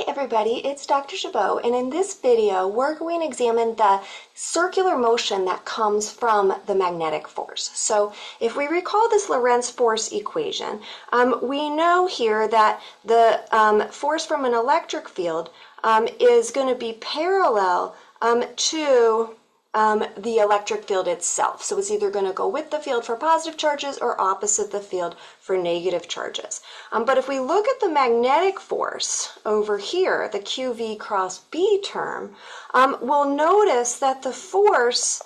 everybody, it's Dr. Chabot, and in this video we're going to examine the circular motion that comes from the magnetic force. So if we recall this Lorentz force equation, we know here that the force from an electric field is going to be parallel to the electric field itself. So it's either going to go with the field for positive charges or opposite the field for negative charges. But if we look at the magnetic force over here, the QV cross B term, we'll notice that the force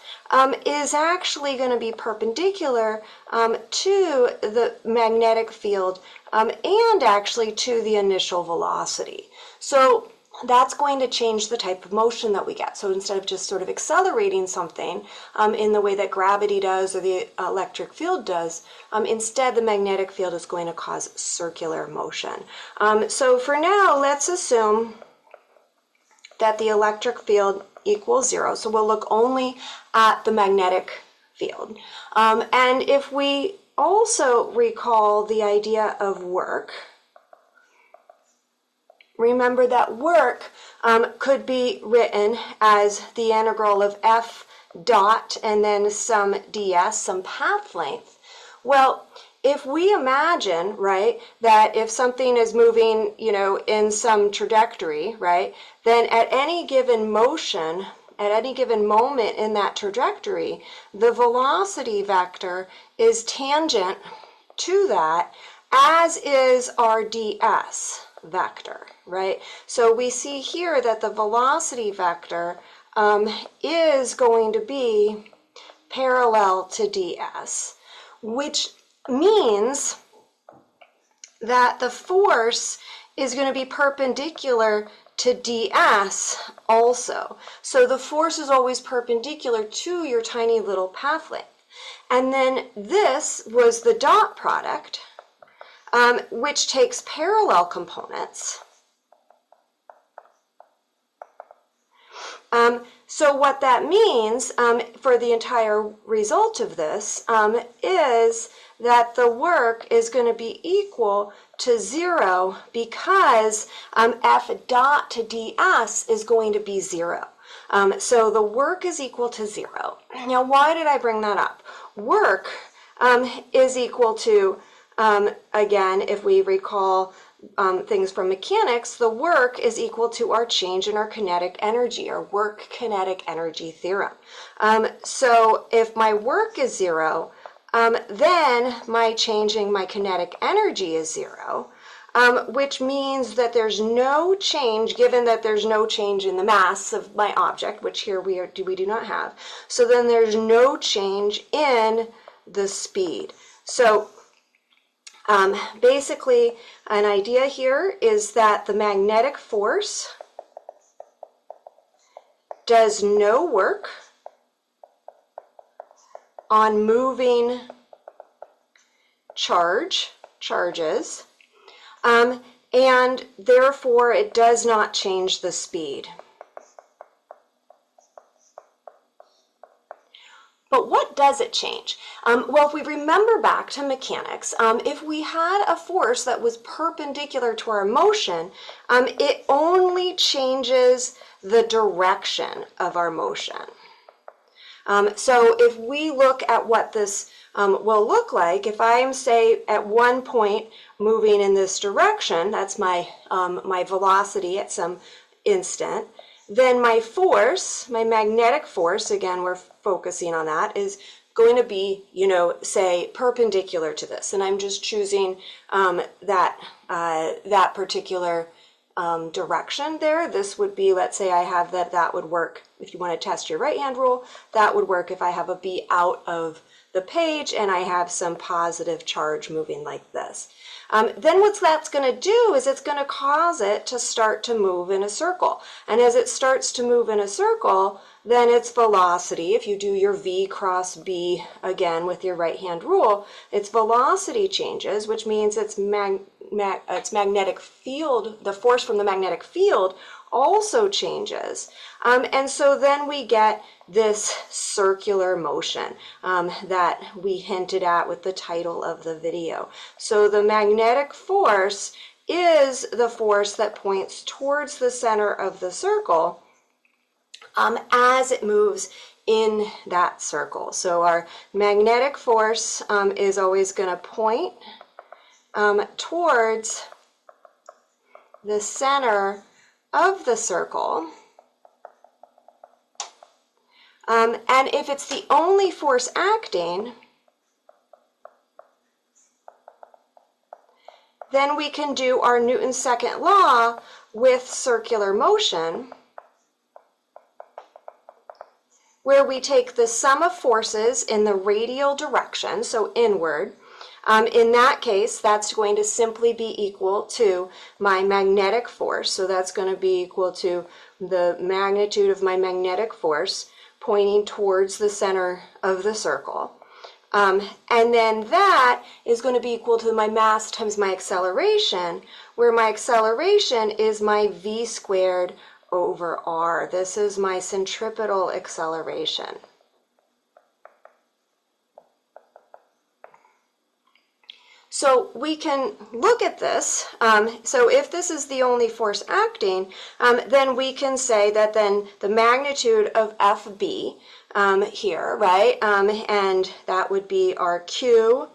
is actually going to be perpendicular to the magnetic field and actually to the initial velocity. So that's going to change the type of motion that we get. So instead of just sort of accelerating something in the way that gravity does or the electric field does, instead the magnetic field is going to cause circular motion. So for now, let's assume that the electric field equals 0. So we'll look only at the magnetic field. And if we also recall the idea of work, remember that work could be written as the integral of f dot and then some ds, some path length. Well, if we imagine, right, that if something is moving, in some trajectory, right, then at any given motion, at any given moment in that trajectory, the velocity vector is tangent to that, as is our ds vector, right? So we see here that the velocity vector is going to be parallel to ds, which means that the force is going to be perpendicular to ds also. So the force is always perpendicular to your tiny little path length. And then this was the dot product, which takes parallel components. So what that means for the entire result of this is that the work is going to be equal to 0 because f dot to ds is going to be 0. So the work is equal to 0. Now, why did I bring that up? Work is equal to, again, if we recall things from mechanics, the work is equal to our change in our kinetic energy, our work kinetic energy theorem. So if my work is 0, then my changing my kinetic energy is 0, which means that there's no change, given that there's no change in the mass of my object, which here we do not have. So then there's no change in the speed. So basically, an idea here is that the magnetic force does no work on moving charges, and therefore it does not change the speed. But what does it change? Well, if we remember back to mechanics, if we had a force that was perpendicular to our motion, it only changes the direction of our motion. So if we look at what this will look like, if I am, say, at one point moving in this direction, that's my, my velocity at some instant, then my force, my magnetic force, again, we're focusing on that, is going to be, say, perpendicular to this. And I'm just choosing that particular direction there. This would be, let's say I have that would work, if you want to test your right-hand rule, that would work if I have a B out of the page and I have some positive charge moving like this. Then what that's going to do is it's going to cause it to start to move in a circle. And as it starts to move in a circle, then its velocity, if you do your V cross B again with your right-hand rule, its velocity changes, which means its magnetic field, the force from the magnetic field, also changes. And so then we get this circular motion that we hinted at with the title of the video. So the magnetic force is the force that points towards the center of the circle as it moves in that circle. So our magnetic force is always going to point towards the center of the circle. And if it's the only force acting, then we can do our Newton's second law with circular motion, where we take the sum of forces in the radial direction, so inward. In that case, that's going to simply be equal to my magnetic force. So that's going to be equal to the magnitude of my magnetic force pointing towards the center of the circle. And then that is going to be equal to my mass times my acceleration, where my acceleration is my v squared over r. This is my centripetal acceleration. So we can look at this. So if this is the only force acting, then we can say that then the magnitude of FB here, right, and that would be our Q,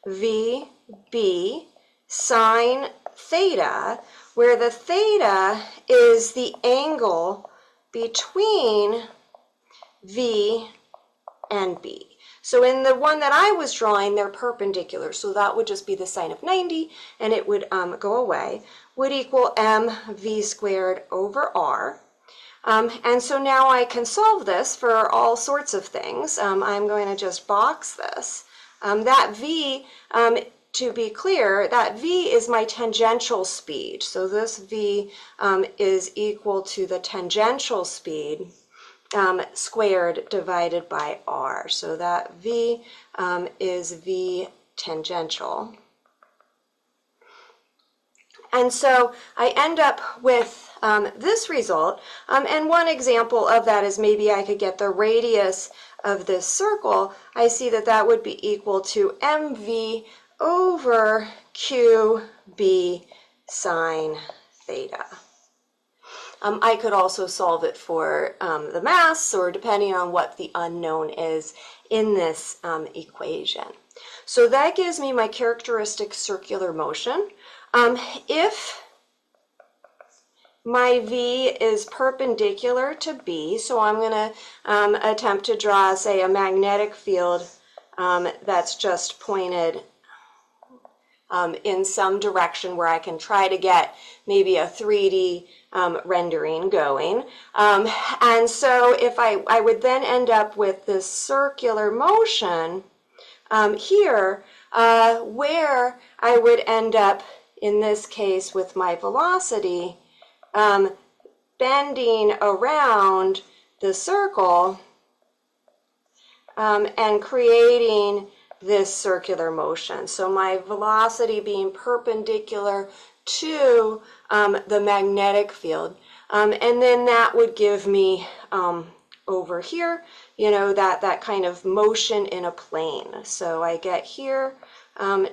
V, B, sine theta, where the theta is the angle between V and B. So in the one that I was drawing, they're perpendicular, so that would just be the sine of 90, and it would go away, would equal mv squared over r. And so now I can solve this for all sorts of things. I'm going to just box this. That v, to be clear, that v is my tangential speed. So this v is equal to the tangential speed squared divided by r. So that v is v tangential. And so I end up with this result. And one example of that is maybe I could get the radius of this circle. I see that that would be equal to mv over qb sine theta. I could also solve it for the mass, or depending on what the unknown is in this equation. So that gives me my characteristic circular motion. If my v is perpendicular to b, so I'm going to attempt to draw, say, a magnetic field that's just pointed in some direction where I can try to get maybe a 3D rendering going. And so if I would then end up with this circular motion here, where I would end up in this case with my velocity bending around the circle and creating this circular motion. So my velocity being perpendicular to the magnetic field. And then that would give me over here, you know, that kind of motion in a plane. So I get here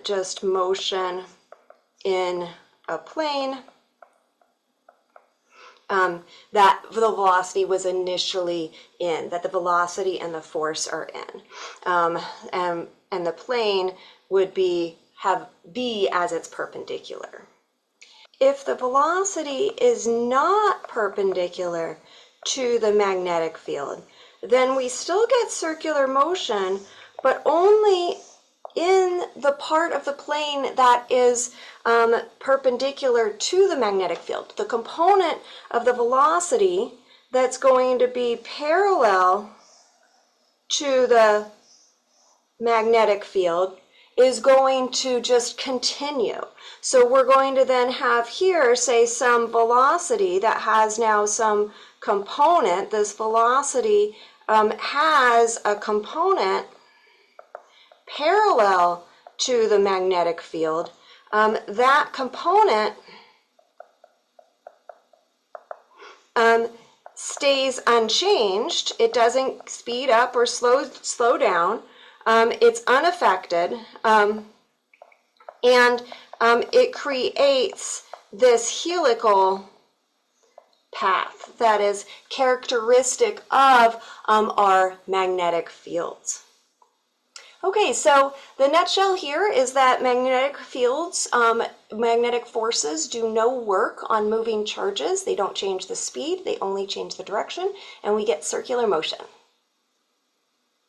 just motion in a plane that the velocity was initially in, that the velocity and the force are in. And the plane would have B as its perpendicular. If the velocity is not perpendicular to the magnetic field, then we still get circular motion, but only in the part of the plane that is perpendicular to the magnetic field. The component of the velocity that's going to be parallel to the magnetic field is going to just continue. So we're going to then have here, say, some velocity that has now some component. This velocity has a component parallel to the magnetic field. That component stays unchanged. It doesn't speed up or slow down. It's unaffected, and it creates this helical path that is characteristic of our magnetic fields. Okay, so the nutshell here is that magnetic fields, magnetic forces do no work on moving charges. They don't change the speed, they only change the direction, and we get circular motion.